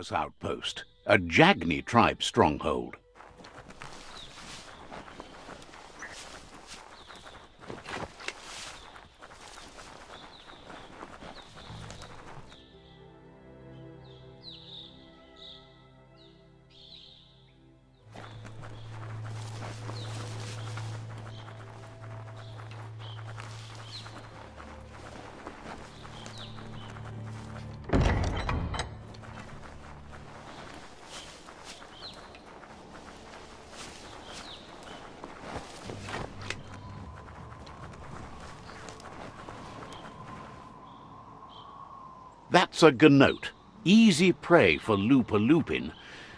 dangerous outpost, a Jagni tribe stronghold. That's a gnote, easy prey for lupin.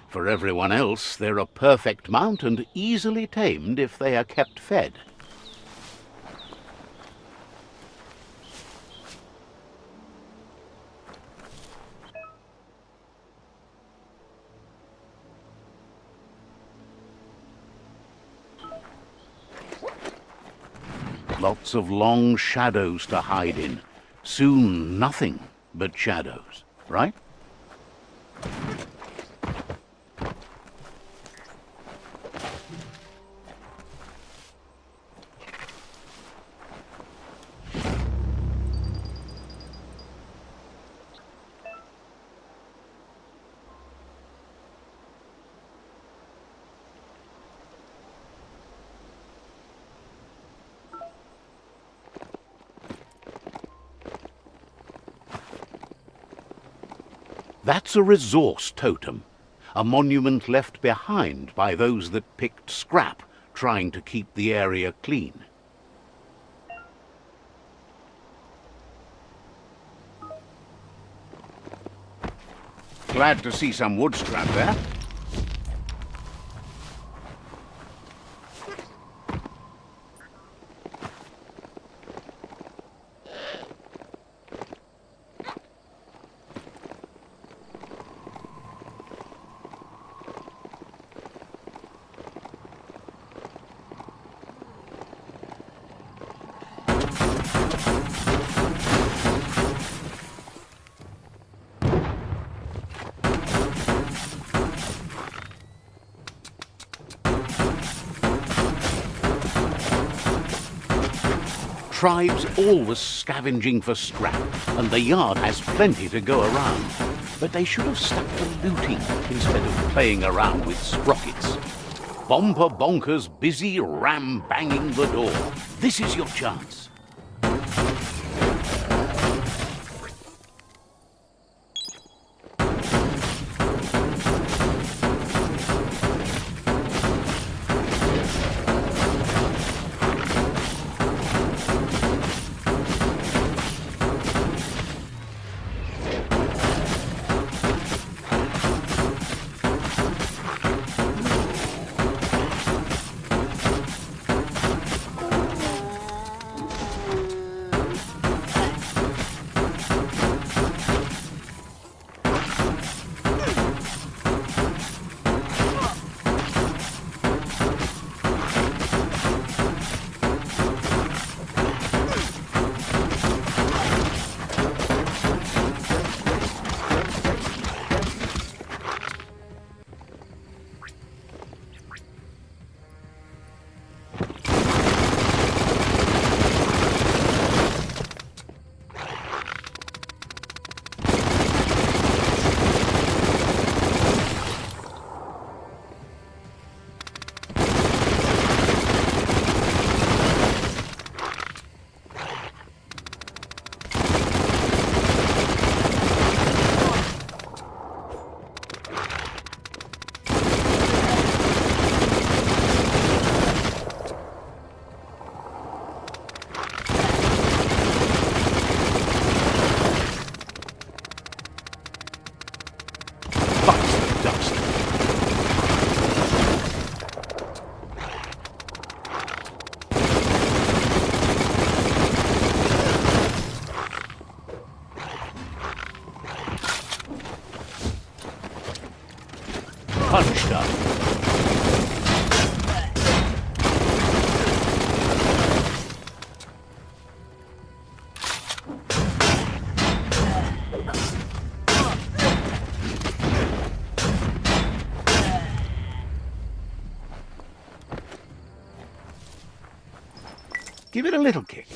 For everyone else, they're a perfect mount and easily tamed if they are kept fed. Lots of long shadows to hide in. Soon nothing but shadows, right? That's a resource totem, a monument left behind by those that picked scrap, trying to keep the area clean. Glad to see some wood scrap there. Tribes always scavenging for scrap, and the yard has plenty to go around. But they should have stuck to looting instead of playing around with sprockets. Bomper bonkers busy ram-banging the door. This is your chance. Give it a little kick.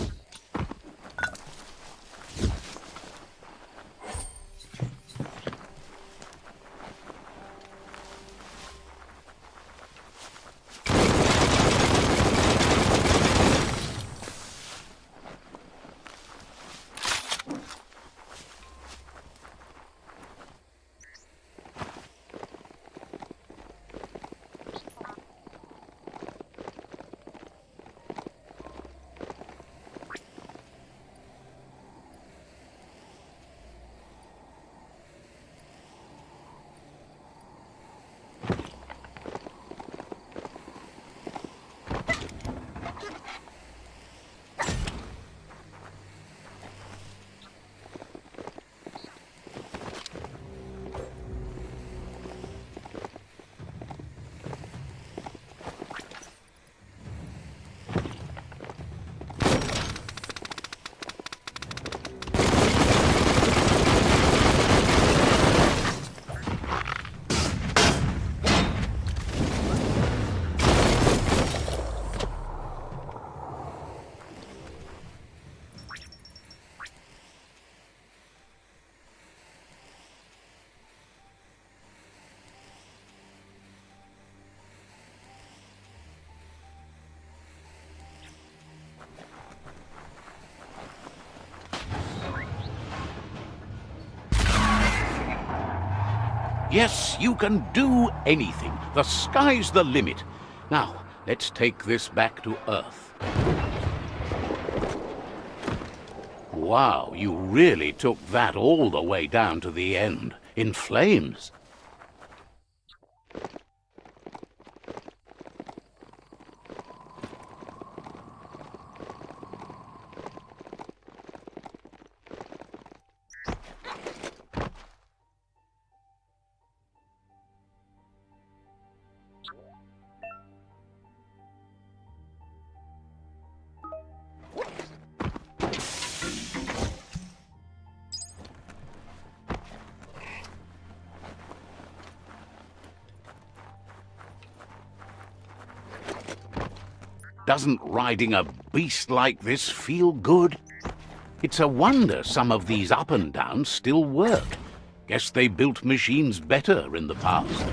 Yes, you can do anything. The sky's the limit. Now, let's take this back to Earth. Wow, you really took that all the way down to the end, in flames. Doesn't riding a beast like this feel good? It's a wonder some of these up and downs still work. Guess they built machines better in the past.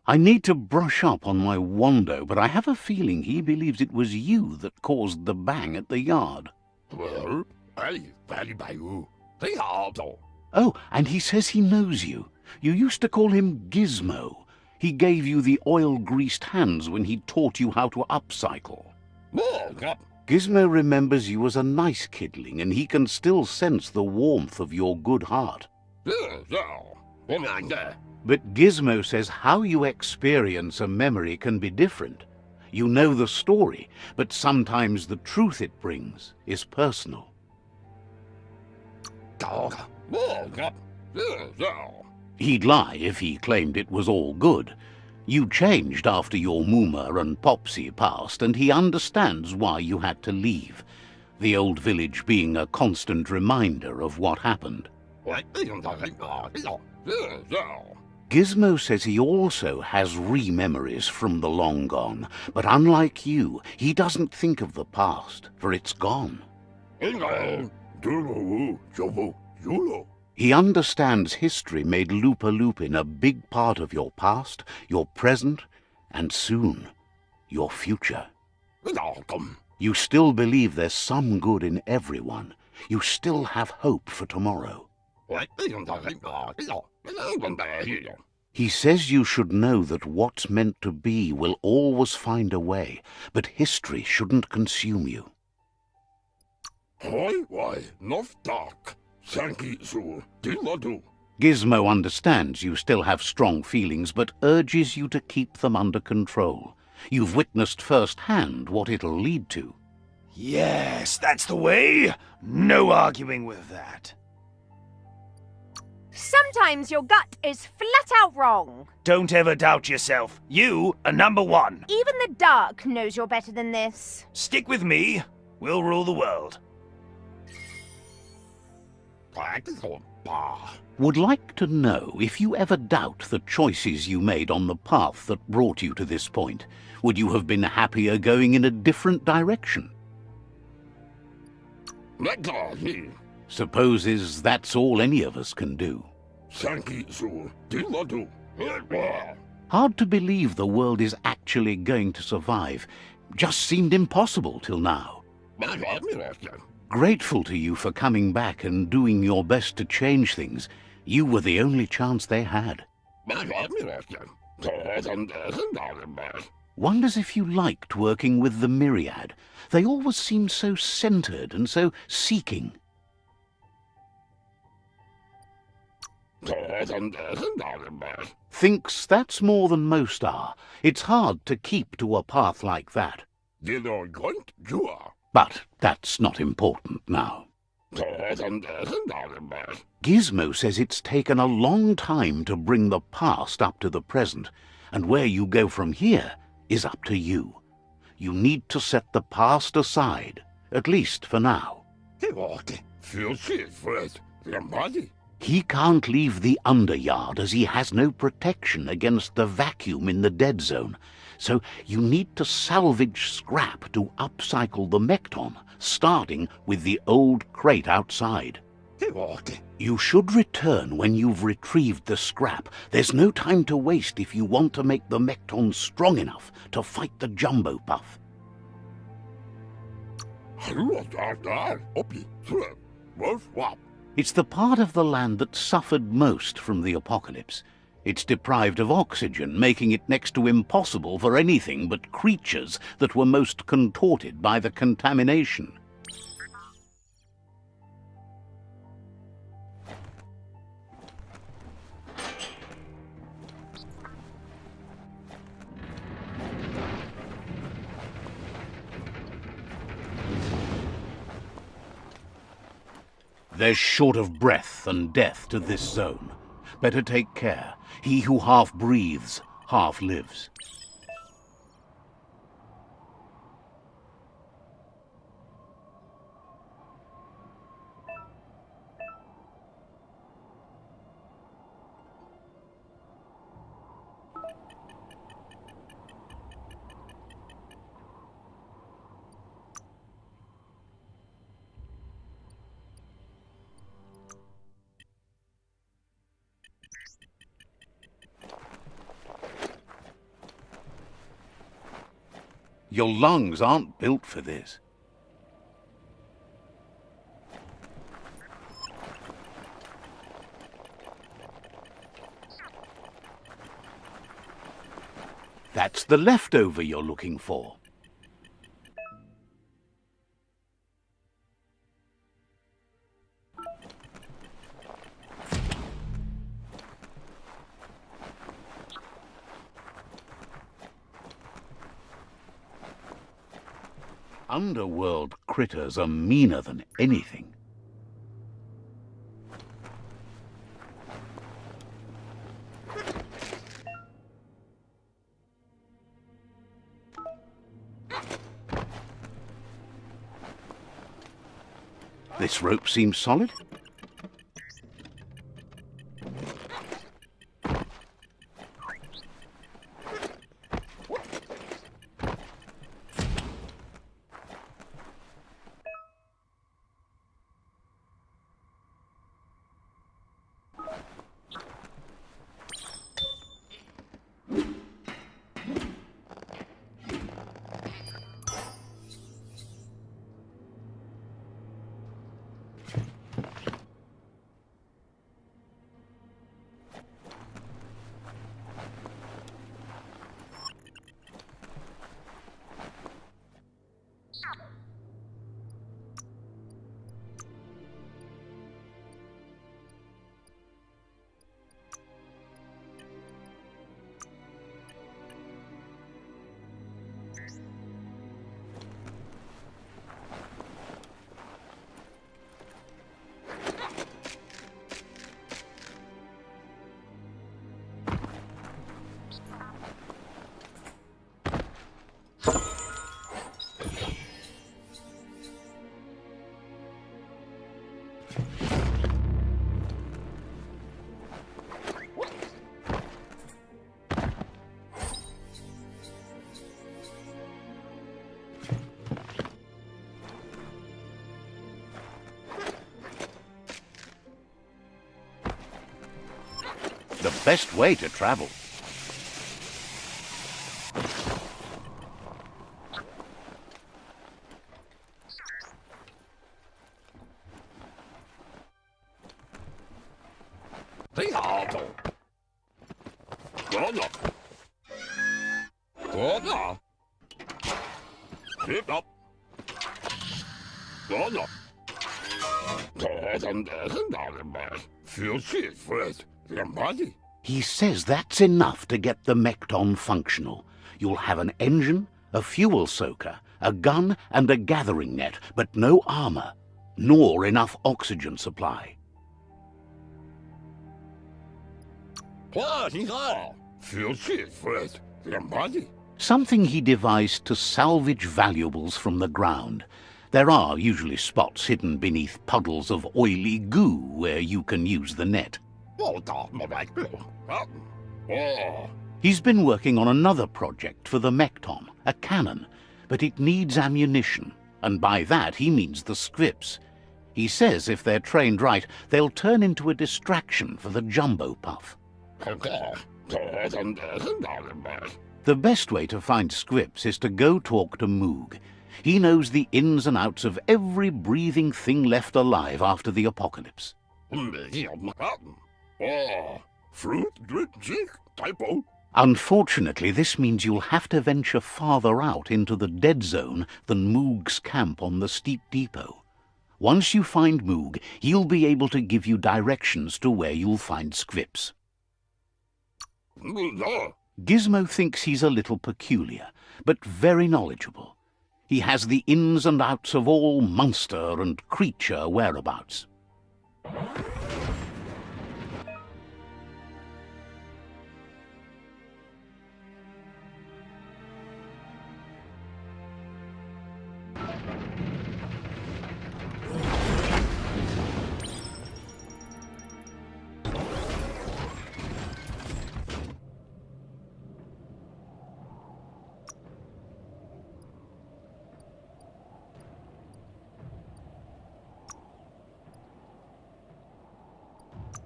I need to brush up on my Wando, but I have a feeling he believes it was you that caused the bang at the yard. Oh, and he says he knows you. You used to call him Gizmo. He gave you the oil-greased hands when he taught you how to upcycle. Gizmo remembers you as a nice kidling, and he can still sense the warmth of your good heart. But Gizmo says how you experience a memory can be different. You know the story, but sometimes the truth it brings is personal. He'd lie if he claimed it was all good. You changed after your Mooma and Popsy passed, and he understands why you had to leave, the old village being a constant reminder of what happened. Gizmo says he also has re-memories from the long gone, but unlike you, he doesn't think of the past, for it's gone. He understands history made Lupa-Lupin a big part of your past, your present, and soon, your future. You still believe there's some good in everyone. You still have hope for tomorrow. He says you should know that what's meant to be will always find a way, but history shouldn't consume you. Gizmo understands you still have strong feelings, but urges you to keep them under control. You've witnessed firsthand what it'll lead to. Yes, that's the way. No arguing with that. Sometimes your gut is flat out wrong. Don't ever doubt yourself. You are number one. Even the dark knows you're better than this. Stick with me. We'll rule the world. Would like to know if you ever doubt the choices you made on the path that brought you to this point. Would you have been happier going in a different direction? Supposes that's all any of us can do. Hard to believe the world is actually going to survive. Just seemed impossible till now. Grateful to you for coming back and doing your best to change things. You were the only chance they had. Wonders if you liked working with the Myriad. They always seemed so centered and so seeking. Thinks that's more than most are. It's hard to keep to a path like that. But that's not important now. Gizmo says it's taken a long time to bring the past up to the present, and where you go from here is up to you. You need to set the past aside, at least for now. He can't leave the underyard as he has no protection against the vacuum in the dead zone, so you need to salvage scrap to upcycle the Mekton, starting with the old crate outside. You should return when you've retrieved the scrap. There's no time to waste if you want to make the Mekton strong enough to fight the Jumbo Puff. It's the part of the land that suffered most from the apocalypse. It's deprived of oxygen, making it next to impossible for anything but creatures that were most contorted by the contamination. There's short of breath and death to this zone. Better take care. He who half breathes, half lives. Your lungs aren't built for this. That's the leftover you're looking for. Underworld critters are meaner than anything. This rope seems solid. best way to travel. He says that's enough to get the Mekton functional. You'll have an engine, a fuel soaker, a gun and a gathering net, but no armor, nor enough oxygen supply. Something he devised to salvage valuables from the ground. There are usually spots hidden beneath puddles of oily goo where you can use the net. He's been working on another project for the Mekton, a cannon, but it needs ammunition, and by that he means the scripts. He says if they're trained right, they'll turn into a distraction for the jumbo puff. The best way to find scripts is to go talk to Moog. He knows the ins and outs of every breathing thing left alive after the apocalypse. Unfortunately, this means you'll have to venture farther out into the dead zone than Moog's camp on the steep depot. Once you find Moog, he'll be able to give you directions to where you'll find scripts. Gizmo thinks he's a little peculiar, but very knowledgeable. He has the ins and outs of all monster and creature whereabouts.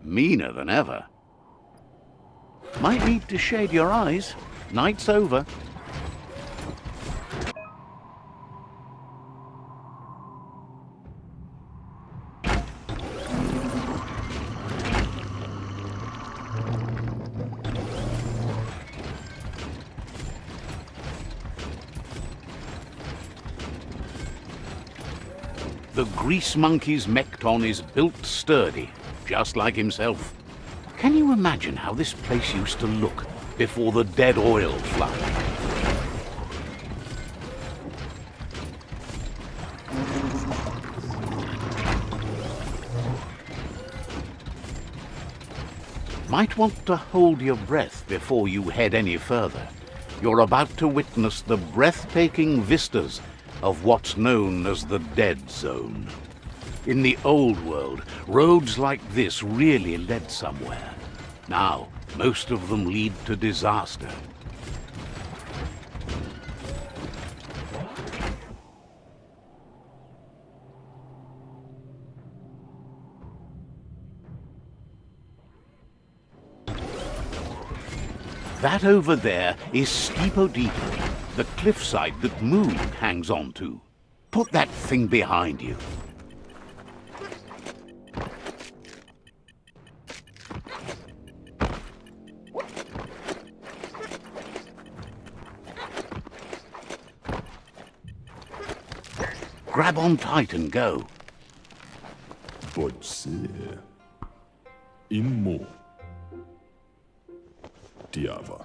Meaner than ever. Might need to shade your eyes. Night's over. The grease monkey's Mekton is built sturdy, just like himself. Can you imagine how this place used to look before the dead oil flood? Might want to hold your breath before you head any further. You're about to witness the breathtaking vistas of what's known as the Dead Zone. In the old world, roads like this really led somewhere. Now, most of them lead to disaster. That over there is Steepo-Deepo, the cliffside that Moog hangs on to. Put that thing behind you. Grab on tight and go. Potser. Immo. Diava.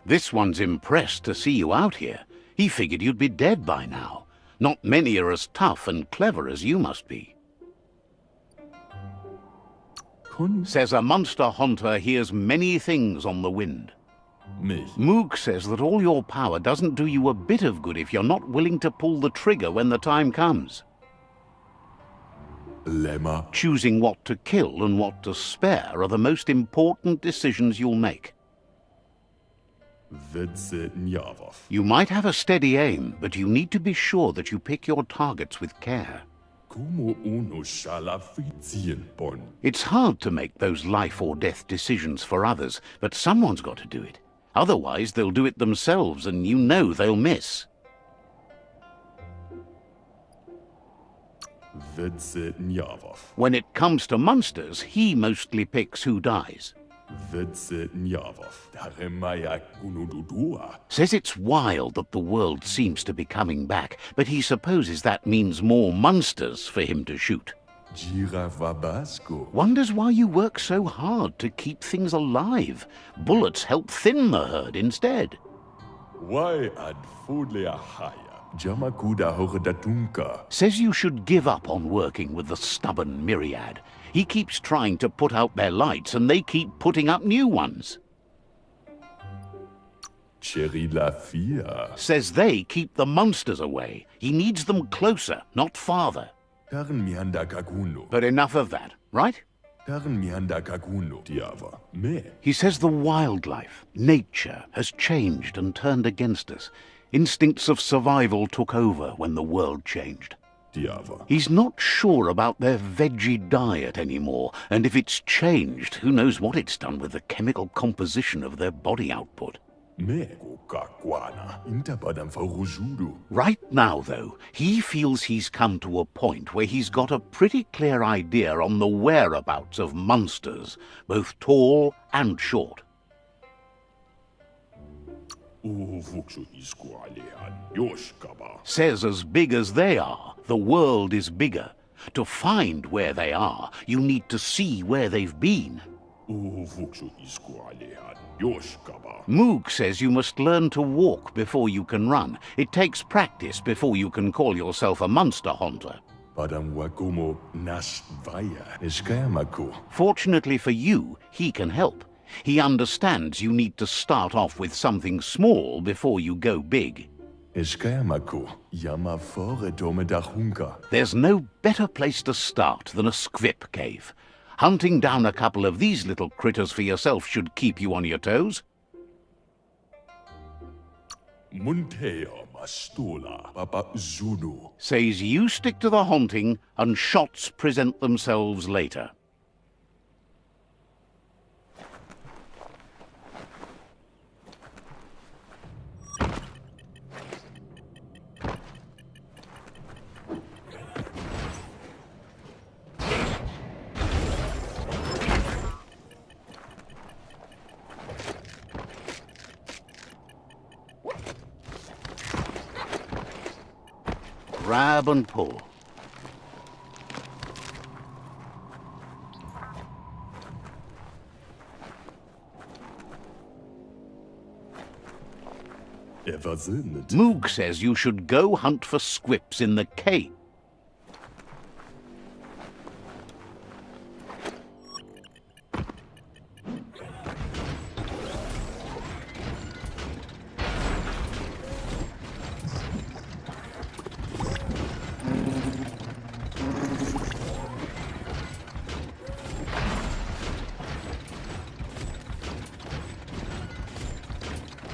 This one's impressed to see you out here. He figured you'd be dead by now. Not many are as tough and clever as you must be. Says a monster hunter hears many things on the wind. Moog says that all your power doesn't do you a bit of good if you're not willing to pull the trigger when the time comes. Lemma. Choosing what to kill and what to spare are the most important decisions you'll make. You might have a steady aim, but you need to be sure that you pick your targets with care. Como uno bon. It's hard to make those life or death decisions for others, but someone's got to do it. Otherwise, they'll do it themselves, and you know they'll miss. When it comes to monsters, he mostly picks who dies. Says it's wild that the world seems to be coming back, but he supposes that means more monsters for him to shoot. Wonders why you work so hard to keep things alive. Bullets help thin the herd instead. Says you should give up on working with the stubborn myriad. He keeps trying to put out their lights and they keep putting up new ones. Says they keep the monsters away. He needs them closer, not farther. But enough of that, right? He says the wildlife, nature, has changed and turned against us. Instincts of survival took over when the world changed. He's not sure about their veggie diet anymore, and if it's changed, who knows what it's done with the chemical composition of their body output. Right now, though, he feels he's come to a point where he's got a pretty clear idea on the whereabouts of monsters, both tall and short. Says as big as they are, the world is bigger. To find where they are, you need to see where they've been. Moog says you must learn to walk before you can run. It takes practice before you can call yourself a monster hunter. Fortunately for you, he can help. He understands you need to start off with something small before you go big. There's no better place to start than a scrip cave. Hunting down a couple of these little critters for yourself should keep you on your toes. Says you stick to the hunting and shots present themselves later. Grab and pull. Moog says you should go hunt for squips in the cave.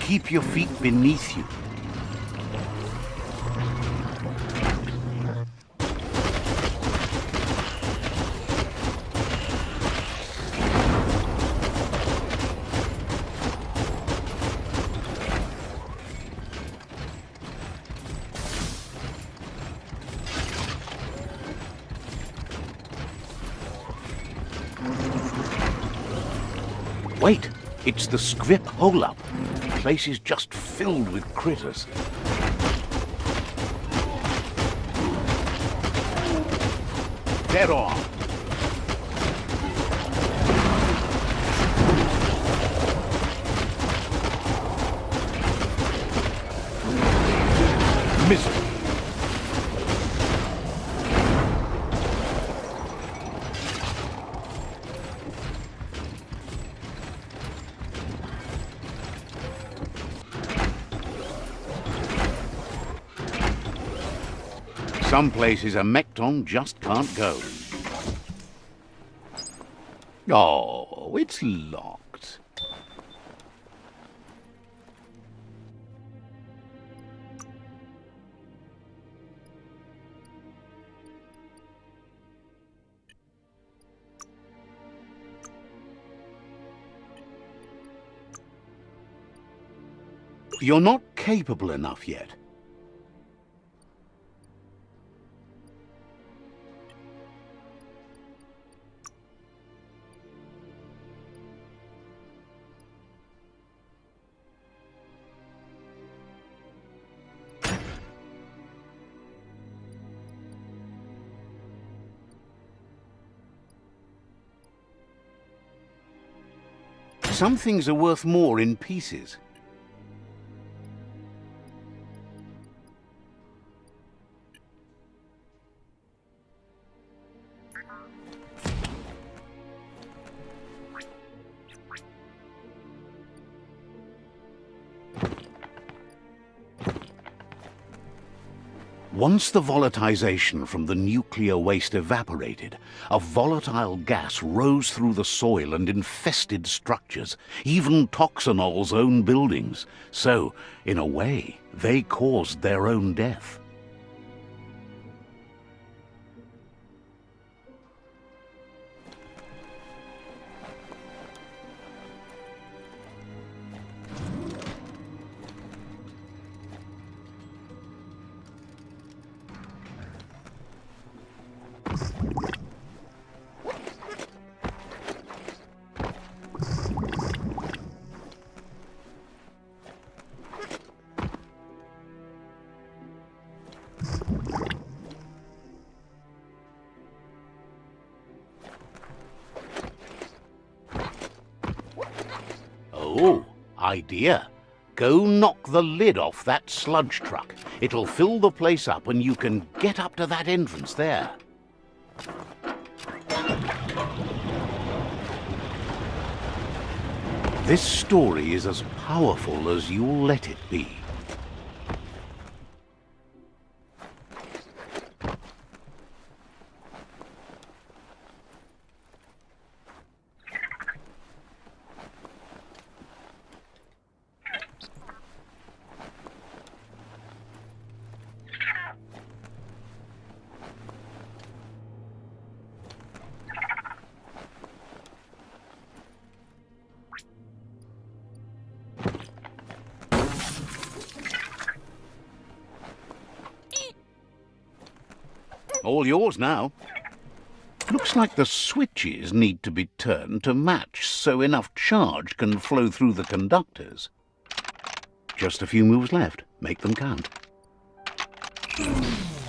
Keep your feet beneath you. Wait, it's the scrip hole-up. The place is just filled with critters. Dead on. Misery. Some places a Mecton just can't go. Oh, it's locked. You're not capable enough yet. Some things are worth more in pieces. Once the volatilization from the nuclear waste evaporated, a volatile gas rose through the soil and infested structures, even Toxanol's own buildings. So, in a way, they caused their own death. Oh, idea. Go knock the lid off that sludge truck. It'll fill the place up and you can get up to that entrance there. This story is as powerful as you'll let it be. All yours now. Looks like the switches need to be turned to match so enough charge can flow through the conductors. Just a few moves left. Make them count.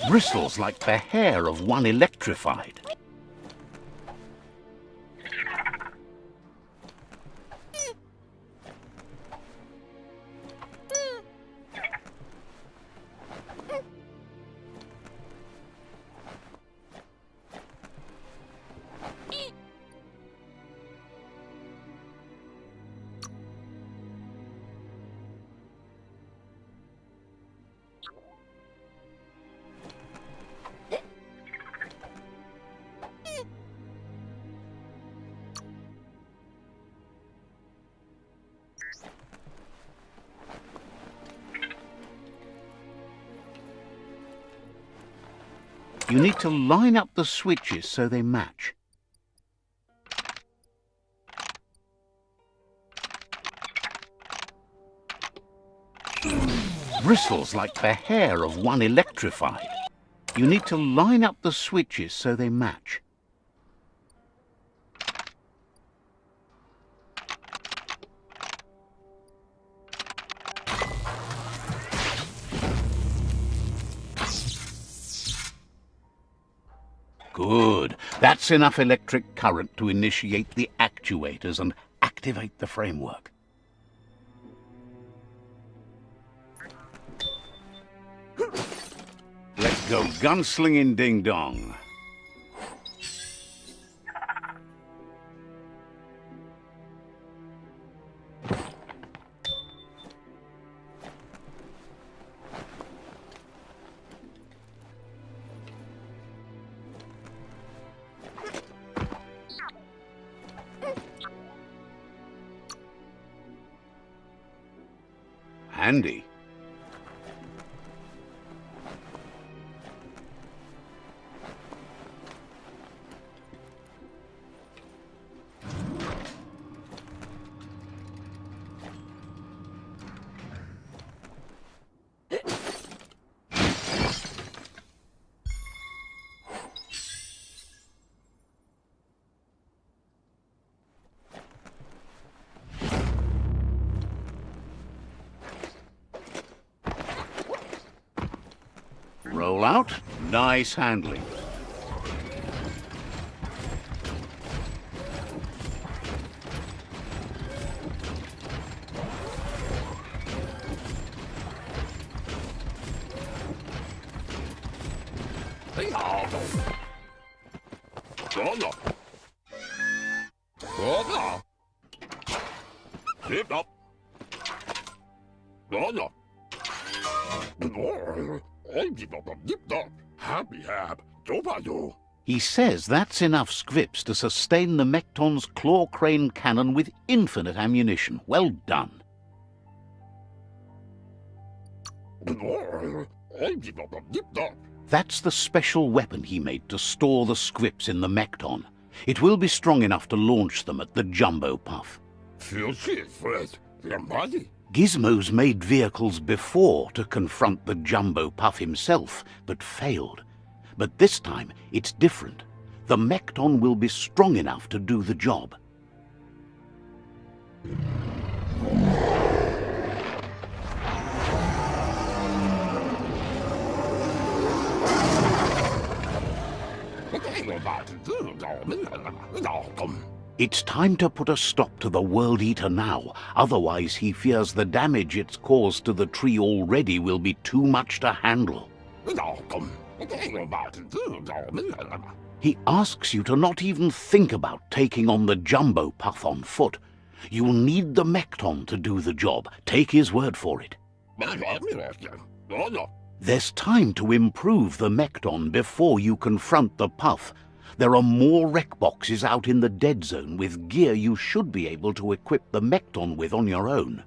Bristles like the hair of one electrified. You need to line up the switches so they match. Bristles like the hair of one electrified. You need to line up the switches so they match. Good. That's enough electric current to initiate the actuators and activate the framework. Let's go gunslinging ding-dong. Handy. Roll out. Nice handling. He says that's enough scripts to sustain the Mekton's claw crane cannon with infinite ammunition. Well done. That's the special weapon he made to store the scripts in the Mekton. It will be strong enough to launch them at the Jumbo Puff. Gizmo's made vehicles before to confront the Jumbo Puff himself, but failed. But this time, it's different. The Mekton will be strong enough to do the job. It's time to put a stop to the World Eater now, otherwise he fears the damage it's caused to the tree already will be too much to handle. He asks you to not even think about taking on the Jumbo Puff on foot. You'll need the Mekton to do the job, take his word for it. There's time to improve the Mekton before you confront the Puff. There are more wreck boxes out in the dead zone with gear you should be able to equip the Mekton with on your own.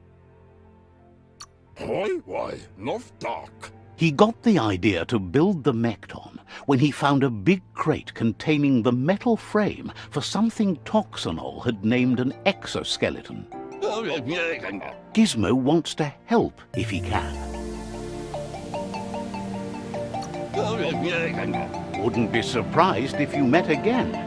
He got the idea to build the Mekton when he found a big crate containing the metal frame for something Toxanol had named an exoskeleton. Gizmo wants to help if he can. Wouldn't be surprised if you met again.